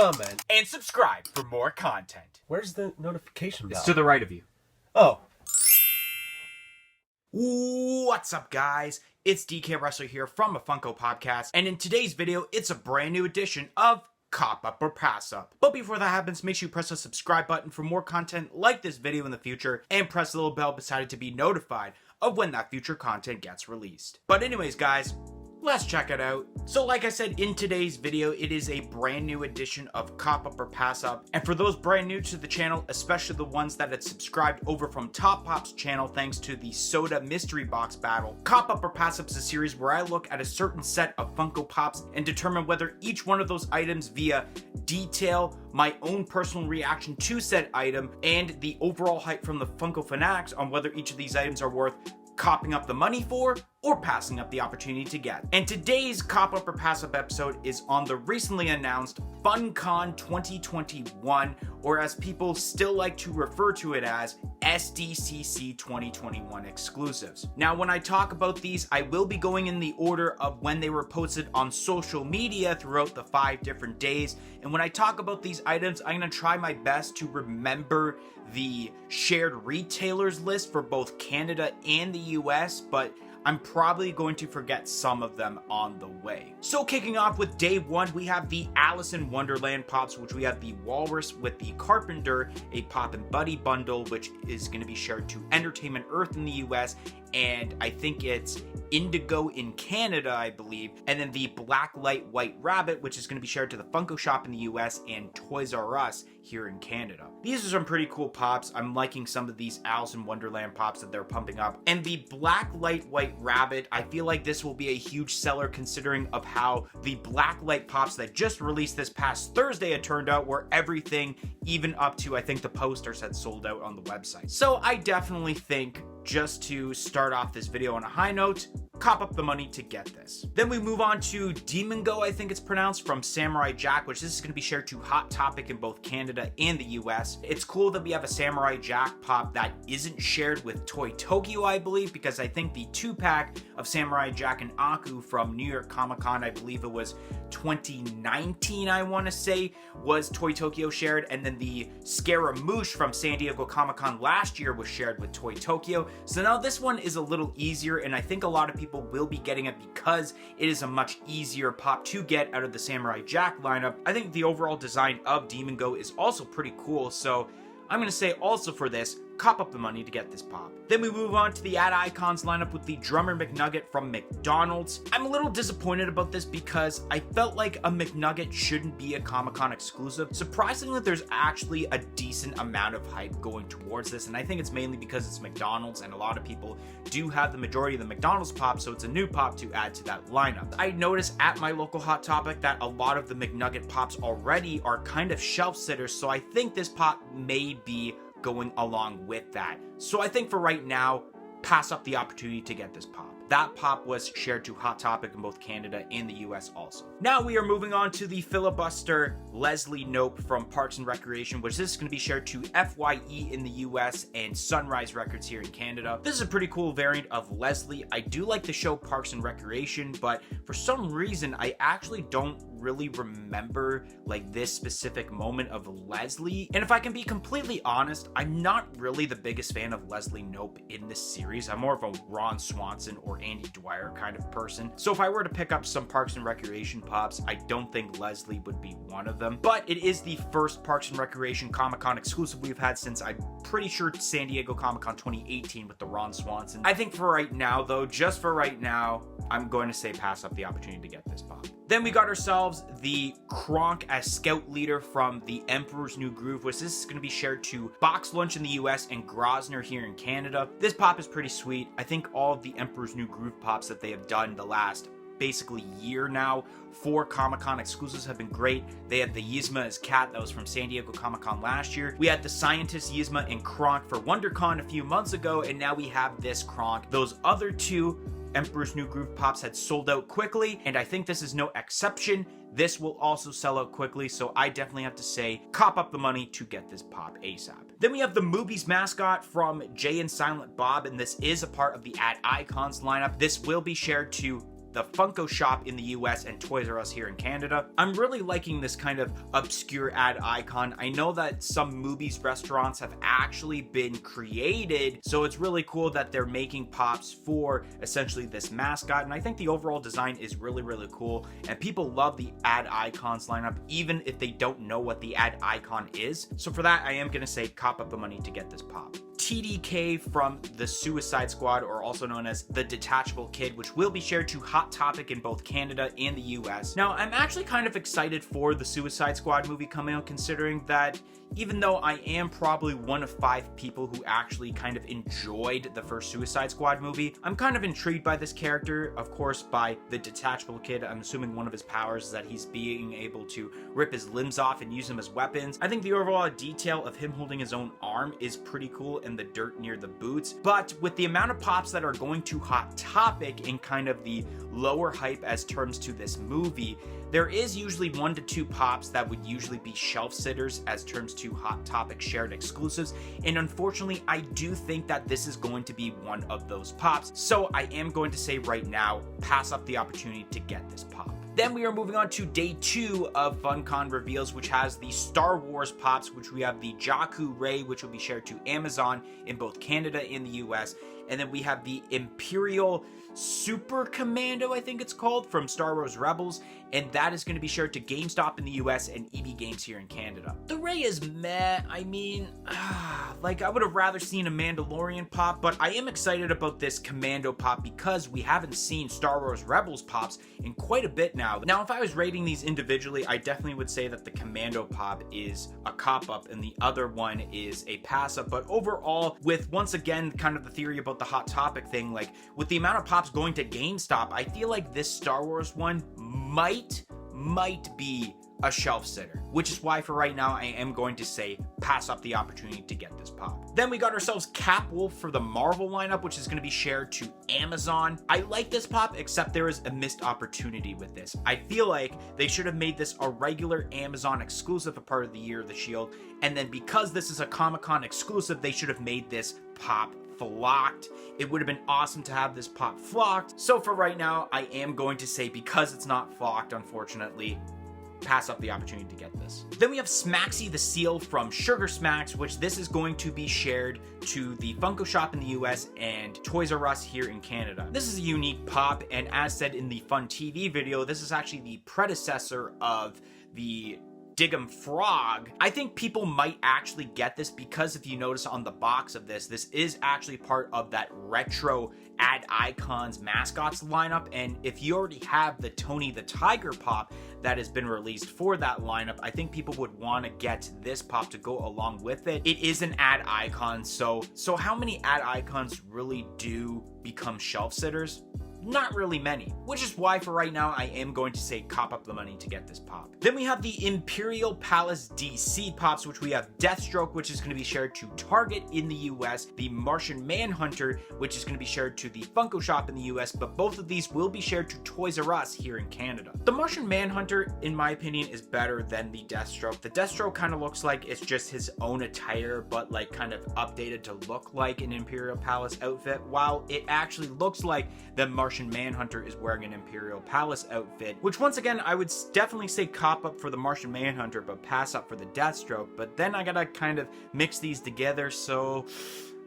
comment, and subscribe for more content. Where's the notification bell? It's to the right of you. Oh. What's up, guys? It's DK Wrestler here from a Funko podcast, and in today's video, it's a brand new edition of Cop Up or Pass Up. But before that happens, make sure you press the subscribe button for more content like this video in the future, and press the little bell beside it to be notified of when that future content gets released. But anyways, guys, let's check it out. So like I said, in today's video, it is a brand new edition of Cop Up or Pass Up. And for those brand new to the channel, especially the ones that had subscribed over from Top Pop's channel thanks to the Soda Mystery Box Battle, Cop Up or Pass Up is a series where I look at a certain set of Funko Pops and determine whether each one of those items via detail, my own personal reaction to said item, and the overall hype from the Funko fanatics on whether each of these items are worth copping up the money for or passing up the opportunity to get. And today's Cop Up or Pass Up episode is on the recently announced FunKon 2021, or as people still like to refer to it as, SDCC 2021 exclusives. Now, when I talk about these, I will be going in the order of when they were posted on social media throughout the 5 different days. And when I talk about these items, I'm going to try my best to remember the shared retailers list for both Canada and the US, but I'm probably going to forget some of them on the way. So kicking off with day 1, we have the Alice in Wonderland Pops, which we have the Walrus with the Carpenter, a Pop and Buddy bundle, which is going to be shared to Entertainment Earth in the US, and I think it's Indigo in Canada, I believe, and then the Black Light White Rabbit, which is going to be shared to the Funko Shop in the US and Toys R Us here in Canada. These are some pretty cool pops. I'm liking some of these Alice in Wonderland pops that they're pumping up. And the Black Light White Rabbit, I feel like this will be a huge seller considering of how the Black Light pops that just released this past Thursday had turned out, where everything, even up to I think the posters, had sold out on the website. So I definitely think, just to start off this video on a high note, cop up the money to get this. Then we move on to Demon Go, I think it's pronounced, from Samurai Jack, which this is going to be shared to Hot Topic in both Canada and the US. It's cool that we have a Samurai Jack pop that isn't shared with Toy Tokyo, I believe, because I think the 2-pack of Samurai Jack and Aku from New York Comic Con, I believe it was 2019, I want to say, was Toy Tokyo shared, and then the Scaramouche from San Diego Comic Con last year was shared with Toy Tokyo. So now this one is a little easier, and I think a lot of people will be getting it because it is a much easier pop to get out of the Samurai Jack lineup. I think the overall design of Demon Go is also pretty cool, so I'm going to say also for this, cop up the money to get this pop. Then we move on to the Ad Icons lineup with the Drummer McNugget from McDonald's. I'm a little disappointed about this because I felt like a McNugget shouldn't be a Comic-Con exclusive. Surprisingly, there's actually a decent amount of hype going towards this, and I think it's mainly because it's McDonald's and a lot of people do have the majority of the McDonald's pop, so it's a new pop to add to that lineup. I noticed at my local Hot Topic that a lot of the McNugget pops already are kind of shelf sitters, so I think this pop may be going along with that. So I think for right now, pass up the opportunity to get this pop. That pop was shared to Hot Topic in both Canada and the US also. Now we are moving on to the Filibuster Leslie Knope from Parks and Recreation, which this is going to be shared to FYE in the US and Sunrise Records here in Canada. This is a pretty cool variant of Leslie. I do like the show Parks and Recreation, but for some reason I actually don't really remember like this specific moment of Leslie. And if I can be completely honest, I'm not really the biggest fan of Leslie Knope in this series. I'm more of a Ron Swanson or Andy Dwyer kind of person. So if I were to pick up some Parks and Recreation pops, I don't think Leslie would be one of them. But it is the first Parks and Recreation Comic-Con exclusive we've had since, I'm pretty sure, San Diego Comic-Con 2018 with the Ron Swanson. I think for right now though, just for right now, I'm going to say pass up the opportunity to get this pop. Then we got ourselves the Kronk as Scout Leader from the Emperor's New Groove, which this is going to be shared to Box Lunch in the US and Grosvenor here in Canada. This pop is pretty sweet. I think all of the Emperor's New Groove pops that they have done the last basically year now for Comic-Con exclusives have been great. They had the Yzma as Cat that was from San Diego Comic-Con last year. We had the Scientist Yzma and Kronk for WonderCon a few months ago, and now we have this Kronk. Those other two Emperor's New Groove pops had sold out quickly, and I think this is no exception. This will also sell out quickly, so I definitely have to say, cop up the money to get this pop ASAP. Then we have the Movies Mascot from Jay and Silent Bob, and this is a part of the Ad Icons lineup. This will be shared to the Funko shop in the US and Toys R Us here in Canada. I'm really liking this kind of obscure ad icon. I know that some movies restaurants have actually been created, so it's really cool that they're making pops for essentially this mascot, and I think the overall design is really, really cool, and people love the ad icons lineup even if they don't know what the ad icon is. So for that, I am gonna say cop up the money to get this pop. TDK from the Suicide Squad, or also known as the Detachable Kid, which will be shared to Hot Topic in both Canada and the US. Now, I'm actually kind of excited for the Suicide Squad movie coming out, considering that even though I am probably one of 5 people who actually kind of enjoyed the first Suicide Squad movie, I'm kind of intrigued by this character, of course, by the Detachable Kid. I'm assuming one of his powers is that he's being able to rip his limbs off and use them as weapons. I think the overall detail of him holding his own arm is pretty cool in the dirt near the boots, but with the amount of pops that are going to Hot Topic and kind of the lower hype as terms to this movie, there is usually 1 to 2 pops that would usually be shelf sitters as terms to Hot Topic shared exclusives, and unfortunately I do think that this is going to be one of those pops, so I am going to say right now, pass up the opportunity to get this pop. Then we are moving on to day 2 of FunKon reveals, which has the Star Wars pops, which we have the Jakku Ray, which will be shared to Amazon in both Canada and the US, and then we have the Imperial Super Commando, I think it's called, from Star Wars Rebels, and that is going to be shared to GameStop in the US and EB Games here in Canada. The Ray is meh. I mean, like, I would have rather seen a Mandalorian pop, but I am excited about this Commando pop because we haven't seen Star Wars Rebels pops in quite a bit now. Now, if I was rating these individually, I definitely would say that the Commando pop is a cop-up and the other one is a pass-up, but overall, with, once again, kind of the theory about the Hot Topic thing, like, with the amount of pops going to GameStop, I feel like this Star Wars one might be a shelf sitter, which is why for right now I am going to say pass up the opportunity to get this pop. Then we got ourselves Capwolf for the Marvel lineup, which is going to be shared to Amazon. I like this pop, except there is a missed opportunity with this. I feel like they should have made this a regular Amazon exclusive, a part of the Year of the Shield, and then because this is a Comic-Con exclusive, they should have made this pop flocked. It would have been awesome to have this pop flocked. So for right now, I am going to say, because it's not flocked, unfortunately, pass up the opportunity to get this. Then we have Smaxy The Seal from Sugar Smacks, which this is going to be shared to the Funko shop in the US and Toys R Us here in Canada. This is a unique pop, and as said in the Fun TV video, this is actually the predecessor of the Dig'em Frog. I think people might actually get this because if you notice on the box of this, this is actually part of that retro ad icons mascots lineup, and if you already have the Tony the Tiger pop that has been released for that lineup, I think people would want to get this pop to go along with it. It is an ad icon, so how many ad icons really do become shelf sitters? Not really many, which is why for right now I am going to say cop up the money to get this pop. Then we have the Imperial Palace DC pops, which we have Deathstroke, which is going to be shared to Target in the US, the Martian Manhunter, which is going to be shared to the Funko shop in the US, but both of these will be shared to Toys R Us here in Canada. The Martian Manhunter, in my opinion, is better than the Deathstroke. The Deathstroke kind of looks like it's just his own attire, but like kind of updated to look like an Imperial Palace outfit, while it actually looks like the Martian Manhunter is wearing an Imperial Palace outfit, which once again, I would definitely say cop up for the Martian Manhunter, but pass up for the Deathstroke. But then I gotta kind of mix these together, so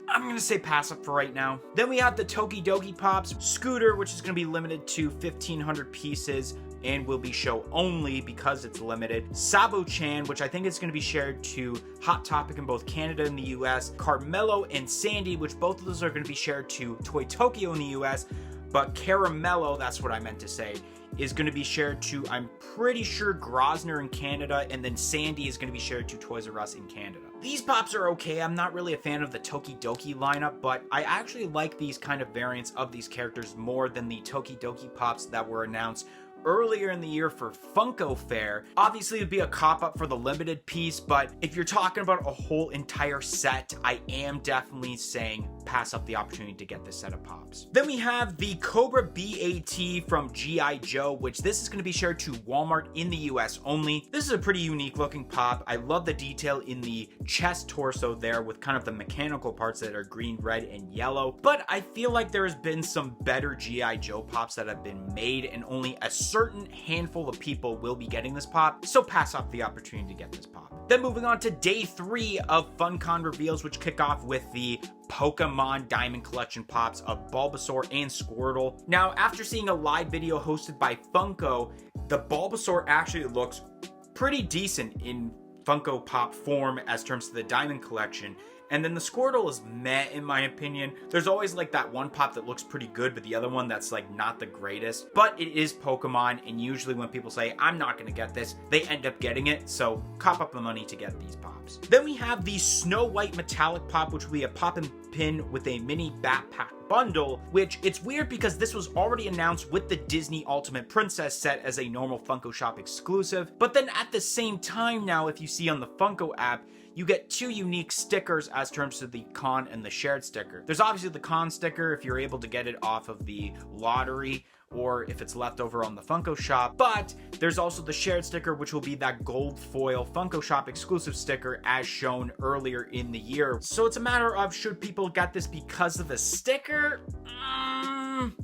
I'm gonna say pass up for right now. Then we have the Tokidoki Pops Scooter, which is gonna be limited to 1,500 pieces and will be show only because it's limited. Sabo-chan, which I think is going to be shared to Hot Topic in both Canada and the US. Carmelo and Sandy, which both of those are going to be shared to Toy Tokyo in the US. But Caramello, that's what I meant to say, is going to be shared to, I'm pretty sure, Grosvenor in Canada, and then Sandy is going to be shared to Toys R Us in Canada. These pops are okay. I'm not really a fan of the Tokidoki lineup, but I actually like these kind of variants of these characters more than the Tokidoki pops that were announced earlier in the year for Funko Fair. Obviously, it would be a cop-up for the limited piece, but if you're talking about a whole entire set, I am definitely saying pass up the opportunity to get this set of pops. Then we have the Cobra Bat from G.I. Joe, which this is going to be shared to Walmart in the US only. This is a pretty unique looking pop. I love the detail in the chest torso there with kind of the mechanical parts that are green, red, and yellow. But I feel like there has been some better G.I. Joe pops that have been made, and only a certain handful of people will be getting this pop, so pass up the opportunity to get this pop. Then moving on to day 3 of FunKon reveals, which kick off with the Pokemon Diamond Collection pops of Bulbasaur and Squirtle. Now, after seeing a live video hosted by Funko, the Bulbasaur actually looks pretty decent in Funko Pop form as terms to the Diamond Collection. And then the Squirtle is meh in my opinion. There's always like that one pop that looks pretty good, but the other one that's like not the greatest. But it is Pokemon, and usually when people say, I'm not gonna get this, they end up getting it, so cop up the money to get these pops. Then we have the Snow White Metallic Pop, which will be a pop and pin with a mini backpack bundle, which it's weird because this was already announced with the Disney Ultimate Princess set as a normal Funko Shop exclusive. But then at the same time now, if you see on the Funko app, you get 2 unique stickers as terms to the con and the shared sticker. There's obviously the con sticker if you're able to get it off of the lottery, or if it's left over on the Funko Shop, but there's also the shared sticker, which will be that gold foil Funko Shop exclusive sticker as shown earlier in the year. So it's a matter of, should people get this because of the sticker?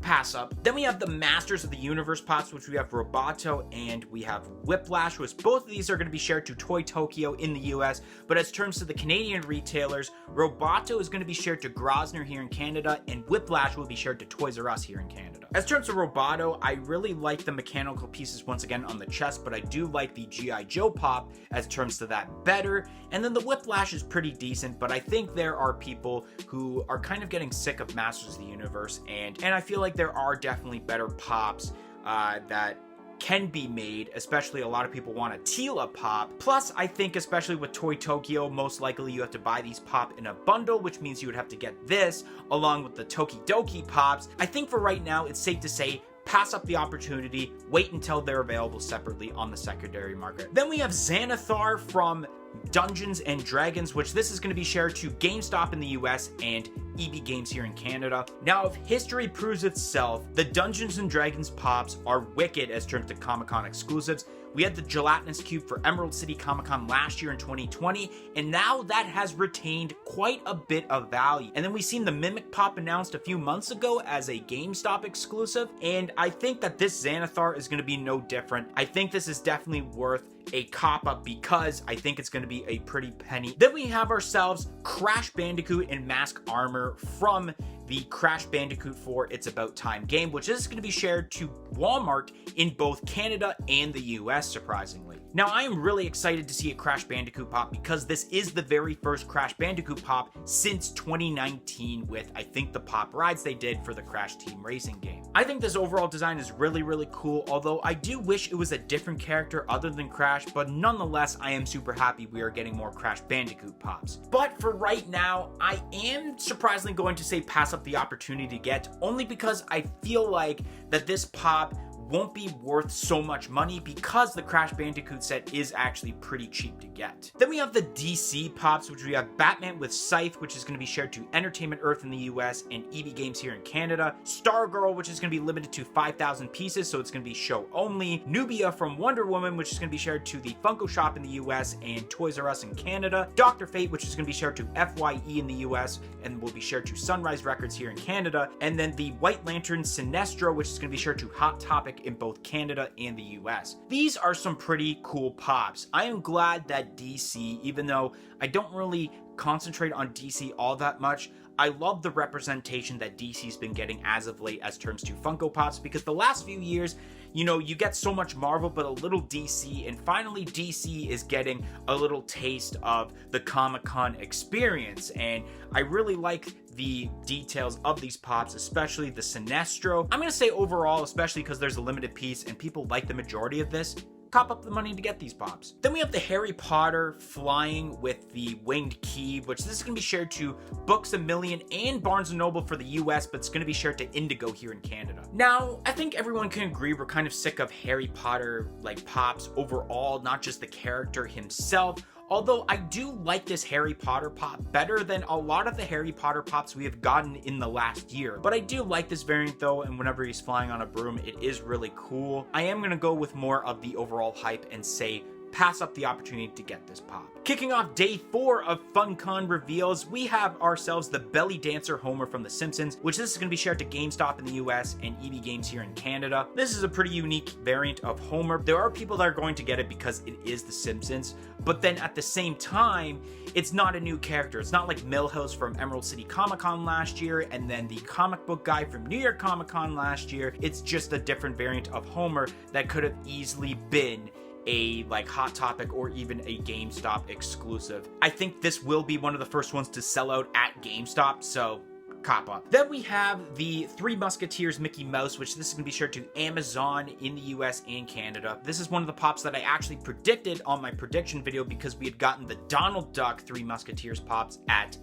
Pass up. Then we have the Masters of the Universe pops, which we have Roboto and we have Whiplash, which both of these are going to be shared to Toy Tokyo in the US, but as terms to the Canadian retailers, Roboto is going to be shared to Grosvenor here in Canada, and Whiplash will be shared to Toys R Us here in Canada. As terms of Roboto, I really like the mechanical pieces once again on the chest, but I do like the G.I. Joe pop as terms to that better, and then the Whiplash is pretty decent, but I think there are people who are kind of getting sick of Masters of the Universe, and I feel like there are definitely better pops that can be made, especially a lot of people want a Tila pop. Plus, I think especially with Toy Tokyo, most likely you have to buy these pop in a bundle, which means you would have to get this along with the Tokidoki pops. I think for right now, it's safe to say pass up the opportunity, wait until they're available separately on the secondary market. Then we have Xanathar from Dungeons and Dragons, which this is going to be shared to GameStop in the US and EB Games here in Canada. Now, if history proves itself, the Dungeons and Dragons pops are wicked as terms to Comic-Con exclusives. We had the gelatinous cube for Emerald City Comic-Con last year in 2020, and now that has retained quite a bit of value. And then we seen the Mimic Pop announced a few months ago as a GameStop exclusive, and I think that this Xanathar is going to be no different. I think this is definitely worth a cop-up because I think it's going to be a pretty penny. Then we have ourselves Crash Bandicoot and Mask Armor from the Crash Bandicoot 4 It's About Time game, which is going to be shared to Walmart in both Canada and the US, surprisingly. Now, I am really excited to see a Crash Bandicoot pop because this is the very first Crash Bandicoot pop since 2019 with, I think, the pop rides they did for the Crash Team Racing game. I think this overall design is really, really cool, although I do wish it was a different character other than Crash, but nonetheless, I am super happy we are getting more Crash Bandicoot pops. But for right now, I am surprisingly going to say pass up the opportunity to get, only because I feel like that this pop won't be worth so much money because the Crash Bandicoot set is actually pretty cheap to get. Then we have the DC pops, which we have Batman with Scythe, which is going to be shared to Entertainment Earth in the US and EB Games here in Canada. Stargirl, which is going to be limited to 5,000 pieces, so it's going to be show only. Nubia from Wonder Woman, which is going to be shared to the Funko Shop in the US and Toys R Us in Canada. Dr. Fate, which is going to be shared to FYE in the US and will be shared to Sunrise Records here in Canada. And then the White Lantern Sinestro, which is going to be shared to Hot Topic in both Canada and the US. These are some pretty cool pops. I am glad that DC, even though I don't really concentrate on DC all that much, I love the representation that DC's been getting as of late as terms to Funko Pops, because the last few years, you know, you get so much Marvel, but a little DC, and finally DC is getting a little taste of the Comic-Con experience, and I really like the details of these pops, especially the Sinestro. I'm going to say overall, especially because there's a limited piece and people like the majority of this, cop up the money to get these pops. Then we have the Harry Potter flying with the winged key, which this is going to be shared to Books A Million and Barnes & Noble for the US, but it's going to be shared to Indigo here in Canada. Now, I think everyone can agree we're kind of sick of Harry Potter like pops overall, not just the character himself. Although I do like this Harry Potter pop better than a lot of the Harry Potter pops we have gotten in the last year. But I do like this variant though, and whenever he's flying on a broom, it is really cool. I am going to go with more of the overall hype and say pass up the opportunity to get this pop. Kicking off day 4 of FunKon reveals, we have ourselves the belly dancer Homer from The Simpsons, which this is going to be shared to GameStop in the US and EB Games here in Canada. This is a pretty unique variant of Homer. There are people that are going to get it because it is The Simpsons, but then at the same time, it's not a new character. It's not like Milhouse from Emerald City Comic Con last year and then the comic book guy from New York Comic Con last year. It's just a different variant of Homer that could have easily been a like Hot Topic or even a GameStop exclusive. I think this will be one of the first ones to sell out at GameStop, so cop up. Then we have the Three Musketeers Mickey Mouse, which this is going to be shared to Amazon in the US and Canada. This is one of the pops that I actually predicted on my prediction video because we had gotten the Donald Duck Three Musketeers pops at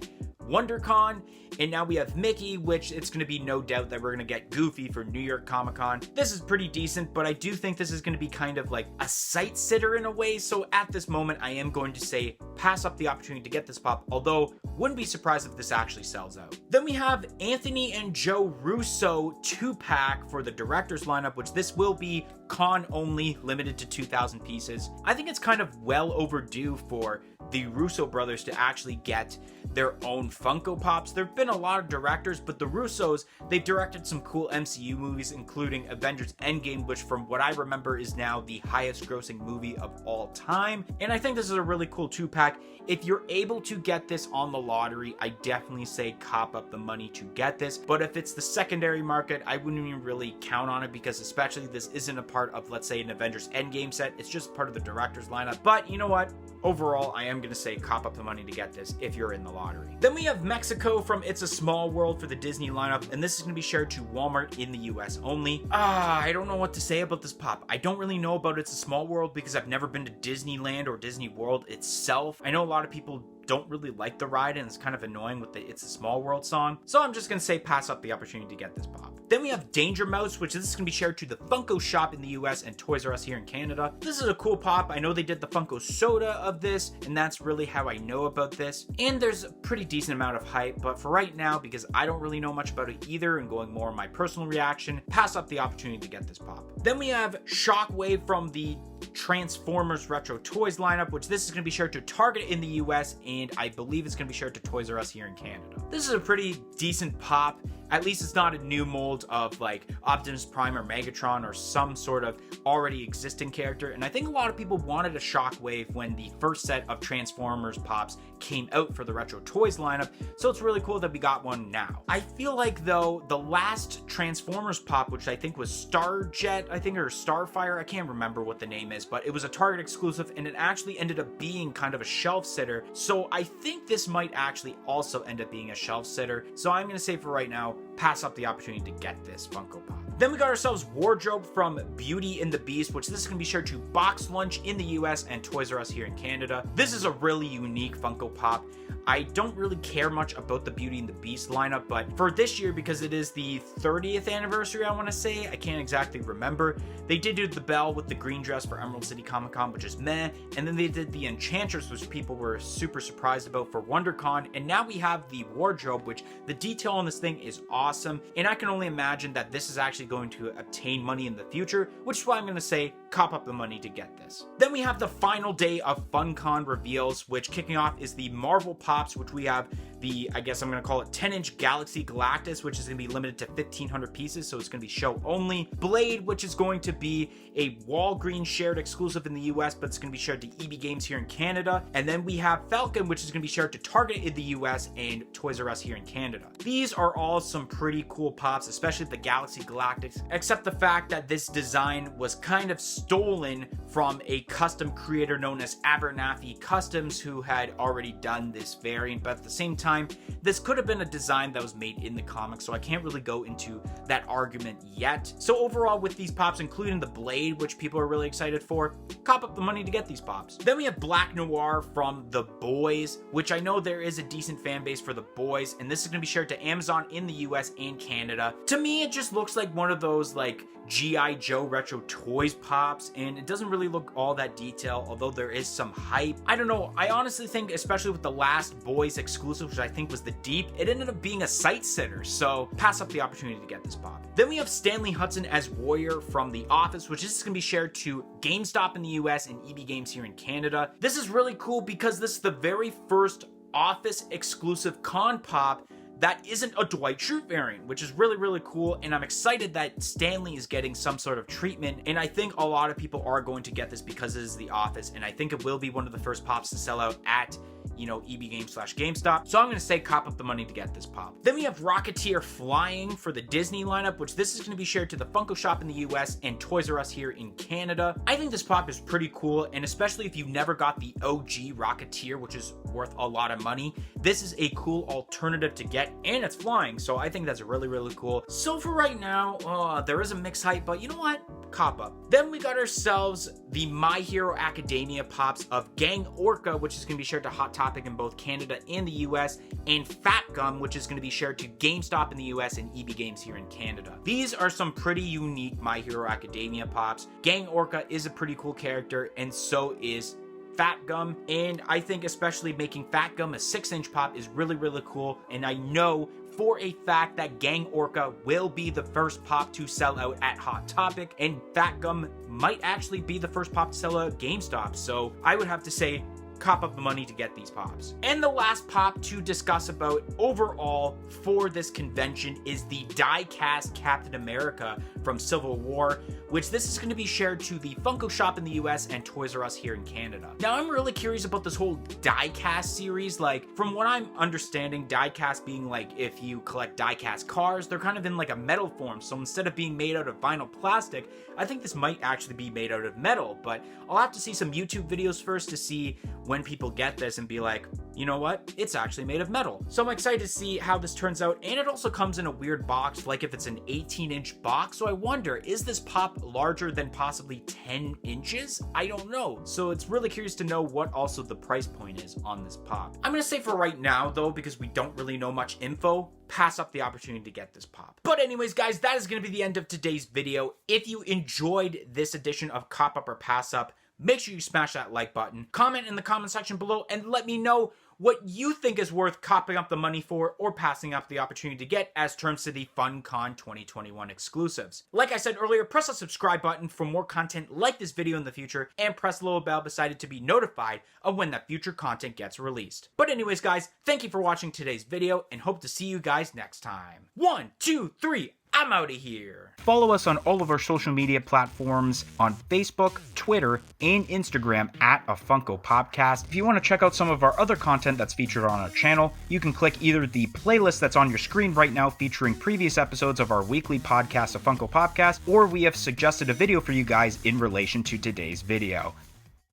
WonderCon, and now we have Mickey, which it's going to be no doubt that we're going to get Goofy for New York Comic Con. This is pretty decent, but I do think this is going to be kind of like a sight sitter in a way, so at this moment I am going to say pass up the opportunity to get this pop, although wouldn't be surprised if this actually sells out. Then we have Anthony and Joe Russo 2-pack for the director's lineup, which this will be con only, limited to 2,000 pieces. I think it's kind of well overdue for the Russo brothers to actually get their own Funko Pops. There have been a lot of directors, but the Russos, they've directed some cool MCU movies, including Avengers Endgame, which from what I remember is now the highest grossing movie of all time. And I think this is a really cool 2-pack. If you're able to get this on the lottery, I definitely say cop up the money to get this. But if it's the secondary market, I wouldn't even really count on it because especially this isn't a part of, let's say, an Avengers Endgame set. It's just part of the director's lineup. But you know what? Overall, I am going to say cop up the money to get this if you're in the lottery. Then we have Mexico from It's a Small World for the Disney lineup, and this is going to be shared to Walmart in the US only. I don't know what to say about this pop. I don't really know about It's a Small World because I've never been to Disneyland or Disney World itself. I know a lot of people don't really like the ride and it's kind of annoying with the It's a Small World song, so I'm just going to say pass up the opportunity to get this pop. Then we have Danger Mouse, which this is going to be shared to the Funko shop in the US and Toys R Us here in Canada. This is a cool pop. I know they did the Funko soda of this, and that's really how I know about this. And there's a pretty decent amount of hype, but for right now, because I don't really know much about it either and going more on my personal reaction, pass up the opportunity to get this pop. Then we have Shockwave from the Transformers Retro Toys lineup, which this is going to be shared to Target in the US, and I believe it's going to be shared to Toys R Us here in Canada. This is a pretty decent pop. At least it's not a new mold of like Optimus Prime or Megatron or some sort of already existing character. And I think a lot of people wanted a Shockwave when the first set of Transformers pops came out for the Retro Toys lineup. So it's really cool that we got one now. I feel like though the last Transformers pop, which I think was Starjet, or Starfire, I can't remember what the name is, but it was a Target exclusive and it actually ended up being kind of a shelf sitter. So I think this might actually also end up being a shelf sitter. So I'm going to say for right now, pass up the opportunity to get this Funko Pop. Then we got ourselves Wardrobe from Beauty and the Beast, which this is going to be shared to Box Lunch in the US and Toys R Us here in Canada. This is a really unique Funko Pop. I don't really care much about the Beauty and the Beast lineup, but for this year, because it is the 30th anniversary, I want to say, I can't exactly remember, they did do the Belle with the green dress for Emerald City Comic Con, which is meh, and then they did the Enchantress, which people were super surprised about for WonderCon, and now we have the Wardrobe, which the detail on this thing is awesome, and I can only imagine that this is actually going to obtain money in the future, which is why I'm going to say cop up the money to get this. Then we have the final day of FunKon reveals, which kicking off is the Marvel Pops, which we have the, I guess I'm going to call it 10-inch Galaxy Galactus, which is going to be limited to 1,500 pieces, so it's going to be show only. Blade, which is going to be a Walgreens shared exclusive in the US, but it's going to be shared to EB Games here in Canada. And then we have Falcon, which is going to be shared to Target in the US and Toys R Us here in Canada. These are all some pretty cool pops, especially the Galaxy Galactus, except the fact that this design was kind of stolen from a custom creator known as Abernathy Customs, who had already done this variant, but at the same time, this could have been a design that was made in the comics, so I can't really go into that argument yet. So overall, with these pops, including the Blade, which people are really excited for, cop up the money to get these pops. Then we have Black Noir from The Boys, which I know there is a decent fan base for The Boys, and this is going to be shared to Amazon in the US and Canada. To me, it just looks like one of those like G.I. Joe Retro Toys pops. Pops, and it doesn't really look all that detailed, although there is some hype. I don't know, I honestly think, especially with the last Boys exclusive, which I think was the Deep, it ended up being a sight-sitter, so pass up the opportunity to get this pop. Then we have Stanley Hudson as Warrior from The Office, which is going to be shared to GameStop in the US and EB Games here in Canada. This is really cool because this is the very first Office exclusive con pop that isn't a Dwight Schrute variant, which is really, really cool, and I'm excited that Stanley is getting some sort of treatment, and I think a lot of people are going to get this because it is The Office, and I think it will be one of the first pops to sell out at, EB Games/GameStop, so I'm going to say cop up the money to get this pop. Then we have Rocketeer Flying for the Disney lineup, which this is going to be shared to the Funko shop in the US and Toys R Us here in Canada. I think this pop is pretty cool, and especially if you've never got the OG Rocketeer, which is worth a lot of money, this is a cool alternative to get, and it's flying, so I think that's really, really cool. So for right now, there is a mixed hype, but you know what? Cop up. Then we got ourselves the My Hero Academia pops of Gang Orca, which is going to be shared to Hot Topic in both Canada and the US, and Fat Gum, which is going to be shared to GameStop in the US and EB Games here in Canada. These are some pretty unique My Hero Academia pops. Gang Orca is a pretty cool character, and so is Fat Gum, and I think especially making Fat Gum a 6-inch pop is really, really cool, and I know for a fact that Gang Orca will be the first pop to sell out at Hot Topic, and Fat Gum might actually be the first pop to sell out at GameStop, so I would have to say cop up the money to get these pops. And the last pop to discuss about overall for this convention is the die-cast Captain America from Civil War, which this is going to be shared to the Funko shop in the US and Toys R Us here in Canada. Now, I'm really curious about this whole die-cast series. Like, from what I'm understanding, die-cast being like if you collect die-cast cars, they're kind of in like a metal form. So instead of being made out of vinyl plastic, I think this might actually be made out of metal, but I'll have to see some YouTube videos first to see when people get this and be like, you know what, it's actually made of metal. So I'm excited to see how this turns out, and it also comes in a weird box, like if it's an 18-inch box. So I wonder, is this pop larger than possibly 10 inches? I don't know. So it's really curious to know what also the price point is on this pop. I'm gonna say for right now though, because we don't really know much info, pass up the opportunity to get this pop. But anyways, guys, that is going to be the end of today's video. If you enjoyed this edition of Cop Up or Pass Up, make sure you smash that like button, comment in the comment section below, and let me know what you think is worth copping up the money for or passing up the opportunity to get as terms to the FunKon 2021 exclusives. Like I said earlier, press the subscribe button for more content like this video in the future, and press the little bell beside it to be notified of when that future content gets released. But anyways, guys, thank you for watching today's video, and hope to see you guys next time. 1, 2, 3, I'm out of here. Follow us on all of our social media platforms on Facebook, Twitter, and Instagram at A Funko Podcast. If you want to check out some of our other content that's featured on our channel, you can click either the playlist that's on your screen right now featuring previous episodes of our weekly podcast, A Funko Podcast, or we have suggested a video for you guys in relation to today's video.